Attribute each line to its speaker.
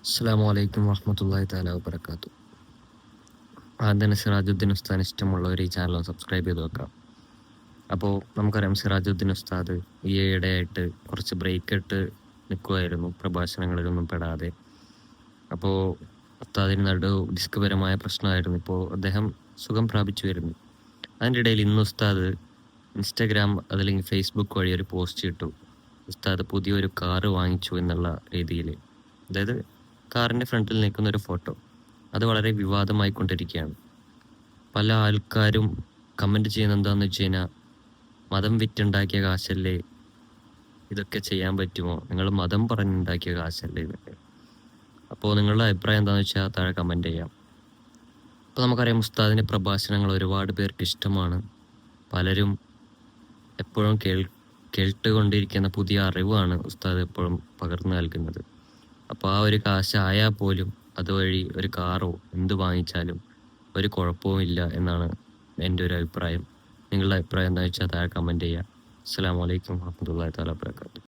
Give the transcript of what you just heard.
Speaker 1: അസ്സലാമു അലൈക്കും വറഹ്മത്തുള്ളാഹി തആല വബറകാത്തു. ആദ്യം തന്നെ സിറാജുദ്ദീൻ ഉസ്താദിന് ഇഷ്ടമുള്ളവർ ഈ ചാനൽ സബ്സ്ക്രൈബ് ചെയ്ത് വെക്കാം. അപ്പോൾ നമുക്കറിയാം സിറാജുദ്ദീൻ ഉസ്താദ് ഈ ഇടയായിട്ട് കുറച്ച് ബ്രേക്ക് ഇട്ട് നിൽക്കുമായിരുന്നു, പ്രഭാഷണങ്ങളിലൊന്നും പെടാതെ. അപ്പോൾ ഉസ്താദിന് ഡിസ്ക് പ്രശ്നമായിരുന്നു. ഇപ്പോൾ അദ്ദേഹം സുഖം പ്രാപിച്ചു വരുന്നു. അതിൻ്റെ ഇടയിൽ ഇന്ന് ഉസ്താദ് ഇൻസ്റ്റഗ്രാം അതല്ലെങ്കിൽ ഫേസ്ബുക്ക് വഴി ഒരു പോസ്റ്റ് ഇട്ടു. ഉസ്താദ് പുതിയൊരു കാറ് വാങ്ങിച്ചു എന്നുള്ള രീതിയിൽ, അതായത് കാറിൻ്റെ ഫ്രണ്ടിൽ നിൽക്കുന്ന ഒരു ഫോട്ടോ. അത് വളരെ വിവാദമായിക്കൊണ്ടിരിക്കുകയാണ്. പല ആൾക്കാരും കമൻറ്റ് ചെയ്യുന്നത് എന്താണെന്ന് വെച്ച് കഴിഞ്ഞാൽ, മതം വിറ്റുണ്ടാക്കിയ കാശല്ലേ, ഇതൊക്കെ ചെയ്യാൻ പറ്റുമോ, നിങ്ങൾ മതം പറഞ്ഞുണ്ടാക്കിയ കാശല്ലേ ഇതൊക്കെ. അപ്പോൾ നിങ്ങളുടെ അഭിപ്രായം എന്താണെന്ന് വെച്ചാൽ താഴെ കമൻറ്റ് ചെയ്യാം. അപ്പോൾ നമുക്കറിയാം ഉസ്താദിൻ്റെ പ്രഭാഷണങ്ങൾ ഒരുപാട് പേർക്ക് ഇഷ്ടമാണ്. പലരും എപ്പോഴും കേട്ടുകൊണ്ടിരിക്കുന്ന പുതിയ അറിവാണ് ഉസ്താദ് എപ്പോഴും പകർന്നു നൽകുന്നത്. അപ്പോൾ ആ ഒരു കാശായാൽ പോലും അതുവഴി ഒരു കാറോ എന്ത് വാങ്ങിച്ചാലും ഒരു കുഴപ്പവുമില്ല എന്നാണ് എൻ്റെ ഒരു അഭിപ്രായം. നിങ്ങളുടെ അഭിപ്രായം എന്താ വെച്ചാൽ താഴെ കമൻറ്റ് ചെയ്യുക. അസ്സലാമു അലൈക്കും വറഹ്മത്തുള്ളാഹി തആല വബറകാതുഹു.